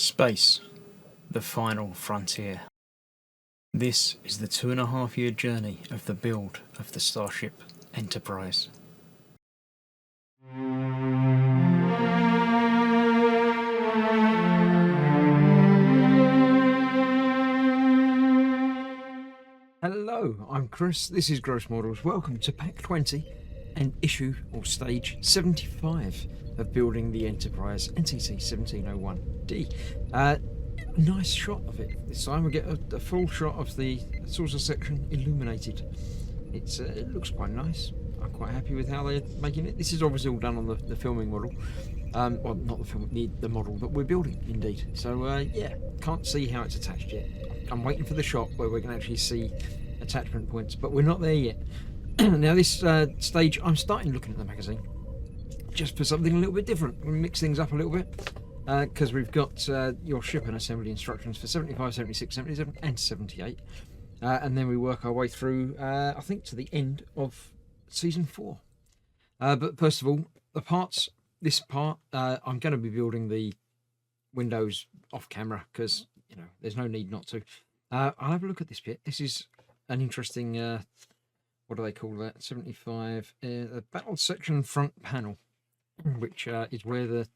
Space, the final frontier. This is the 2.5-year journey of the build of the Starship Enterprise. Hello, I'm Chris, this is Gross Models. Welcome to Pack 20 and issue or stage 75 of building the Enterprise NTT 1701D. Nice shot of it. This time we get a full shot of the saucer section illuminated. It looks quite nice. I'm quite happy with how they're making it. This is obviously all done on the filming model. Well, not the film, the model that we're building, indeed. So yeah, can't see how it's attached yet. I'm waiting for the shot where we can actually see attachment points, but we're not there yet. Now this stage, I'm starting looking at the magazine just for something a little bit different. We'll mix things up a little bit because we've got your ship and assembly instructions for 75, 76, 77 and 78. And then we work our way through, I think, to the end of season 4. But first of all, the parts. This part, I'm going to be building the windows off camera because, you know, there's no need not to. I'll have a look at this bit. This is an interesting, what do they call that? 75, the battle section front panel, which is where the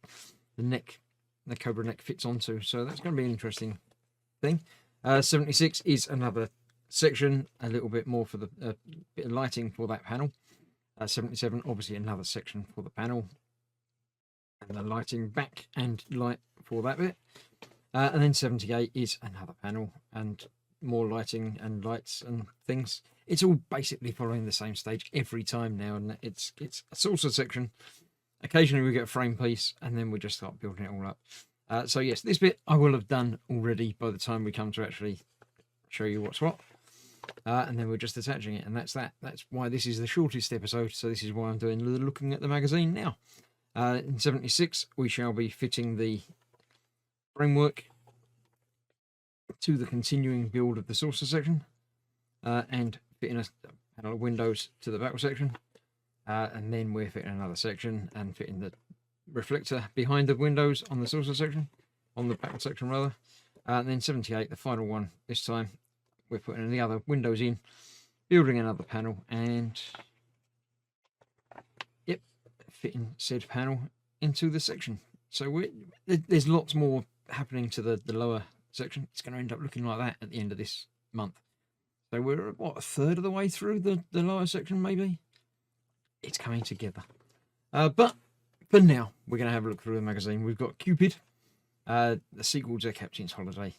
neck, the Cobra neck fits onto. So that's going to be an interesting thing. 76 is another section, a little bit more for the bit of lighting for that panel. 77, obviously another section for the panel. And the lighting back and light for that bit. And then 78 is another panel and more lighting and lights and things. It's all basically following the same stage every time now, and it's a saucer section. Occasionally we get a frame piece and then we just start building it all up. So yes, this bit I will have done already by the time we come to actually show you what's what. And then we're just attaching it, and that's that. That's why this is the shortest episode, so this is why I'm doing the looking at the magazine now. In 76 we shall be fitting the framework to the continuing build of the saucer section, and fitting a panel of windows to the battle section, and then we're fitting another section and fitting the reflector behind the windows on the saucer section, on the battle section rather. And then 78, the final one this time, we're putting the other windows in, building another panel, and yep, fitting said panel into the section. So there's lots more happening to the lower section. It's going to end up looking like that at the end of this month. So we're, what, a third of the way through the lower section, maybe? It's coming together. But for now, we're going to have a look through the magazine. We've got Cupid, the sequel to Captain's Holiday.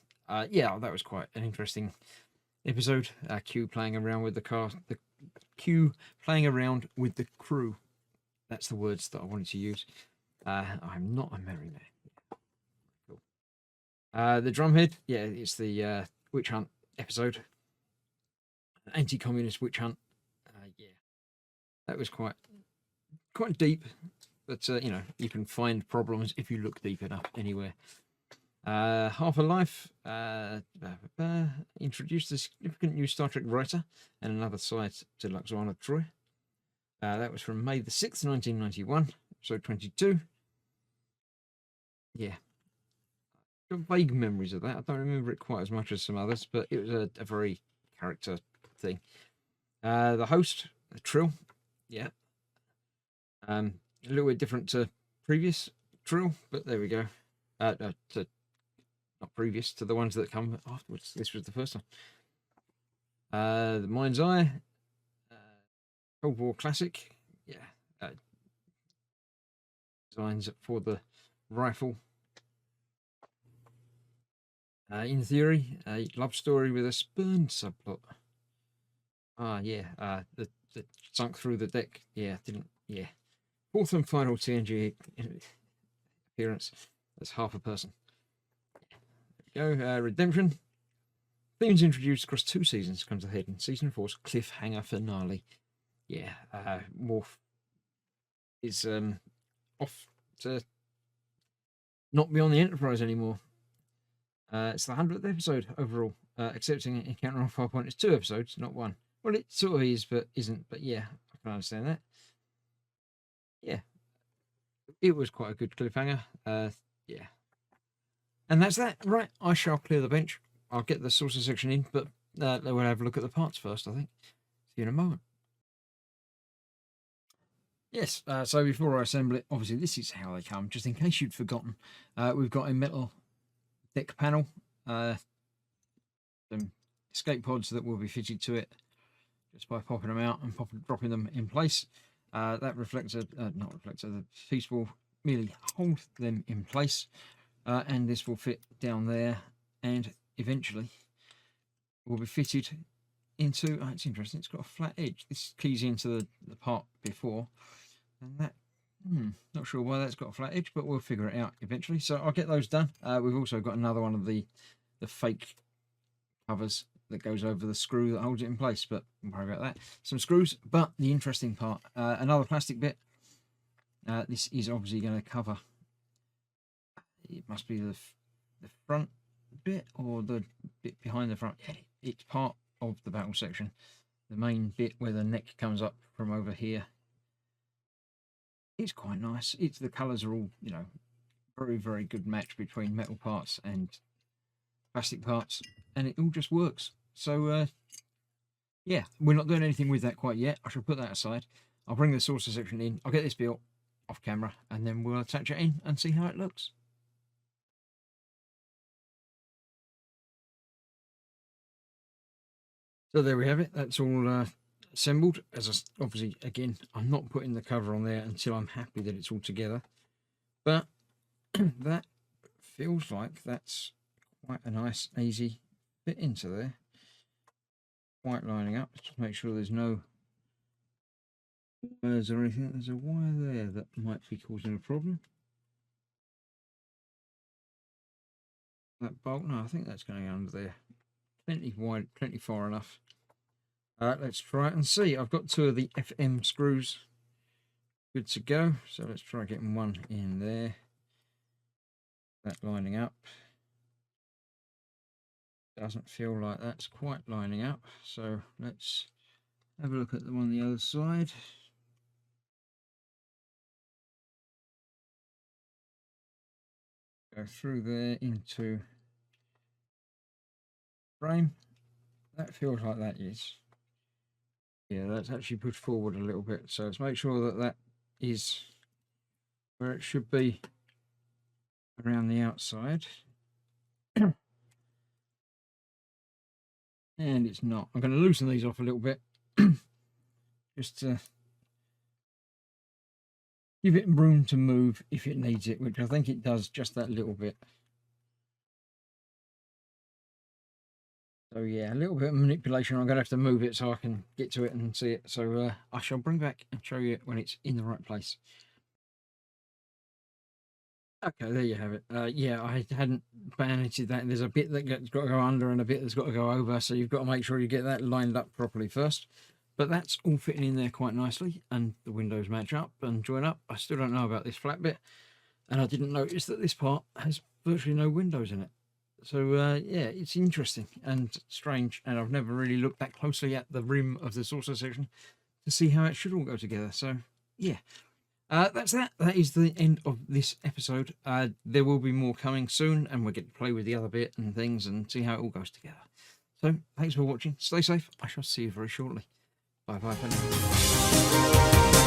Yeah, that was quite an interesting episode. Q playing around with the car, Q playing around with the crew. That's the words that I wanted to use. I'm not a merry man. Cool. The drumhead, yeah, it's the witch hunt episode. Anti-communist witch hunt. Yeah, that was quite deep, but you know, you can find problems if you look deep enough anywhere. Half a Life introduced a significant new Star Trek writer and another side to Luxana Troy. That was from May the 6th, 1991, episode 22. Yeah, got vague memories of that. I don't remember it quite as much as some others, but it was a very character thing. The host, the Trill, yeah. A little bit different to previous Trill, but there we go. Not previous to the ones that come afterwards. This was the first one. The Mind's Eye, Cold War classic, yeah. Designs for the rifle. In Theory, a love story with a spurned subplot. Yeah, the sunk through the deck. Yeah, yeah. Fourth and final TNG appearance. That's half a person. There we go. Redemption. Themes introduced across 2 seasons comes ahead in season 4's cliffhanger finale. Yeah, Worf is off to not be on the Enterprise anymore. It's the 100th episode overall. Accepting Encounter on Farpoint is 2 episodes, not 1. Well, it sort of is, but isn't. But yeah, I can understand that. Yeah, it was quite a good cliffhanger. Yeah. And that's that. Right, I shall clear the bench. I'll get the saucer section in, but we'll have a look at the parts first, I think. See you in a moment. Yes, so before I assemble it, obviously this is how they come, just in case you'd forgotten. We've got a metal deck panel, some escape pods that will be fitted to it just by popping them out and dropping them in place. That reflector, not reflector, the piece will merely hold them in place, and this will fit down there and eventually will be fitted into, it's interesting, it's got a flat edge. This keys into the part before, and that, not sure why that's got a flat edge, but we'll figure it out eventually. So I'll get those done. We've also got another one of the fake covers that goes over the screw that holds it in place, but don't worry about that. Some screws, but the interesting part, another plastic bit. This is obviously going to cover, it must be the front bit or the bit behind the front. It's part of the battle section, the main bit where the neck comes up from over here. It's quite nice. The colours are all, you know, very, very good match between metal parts and plastic parts, and it all just works. So yeah, we're not doing anything with that quite yet. I shall put that aside. I'll bring the saucer section in, I'll get this built off camera, and then we'll attach it in and see how it looks. So there we have it. That's all assembled. Obviously, again, I'm not putting the cover on there until I'm happy that it's all together. But that feels like that's quite a nice, easy fit into there. Quite lining up. Just make sure there's no wires or anything. There's a wire there that might be causing a problem. That bolt, no, I think that's going under there. Plenty wide, plenty far enough. Let's try it and see. I've got 2 of the FM screws good to go, so let's try getting one in there. That lining up. Doesn't feel like that's quite lining up, so let's have a look at them on the other side. Go through there into frame. That feels like that is. Yeah, that's actually pushed forward a little bit. So let's make sure that that is where it should be around the outside. And it's not. I'm going to loosen these off a little bit just to give it room to move if it needs it, which I think it does just that little bit. So yeah, a little bit of manipulation. I'm going to have to move it so I can get to it and see it. So I shall bring back and show you it when it's in the right place. Okay, there you have it. Yeah, I hadn't bandaged that. There's a bit that's got to go under and a bit that's got to go over. So you've got to make sure you get that lined up properly first. But that's all fitting in there quite nicely. And the windows match up and join up. I still don't know about this flat bit. And I didn't notice that this part has virtually no windows in it. So yeah, it's interesting and strange. And I've never really looked that closely at the rim of the saucer section to see how it should all go together. So yeah. That's that. That is the end of this episode. There will be more coming soon, and we'll get to play with the other bit and things and see how it all goes together. So, thanks for watching. Stay safe. I shall see you very shortly. Bye-bye for now.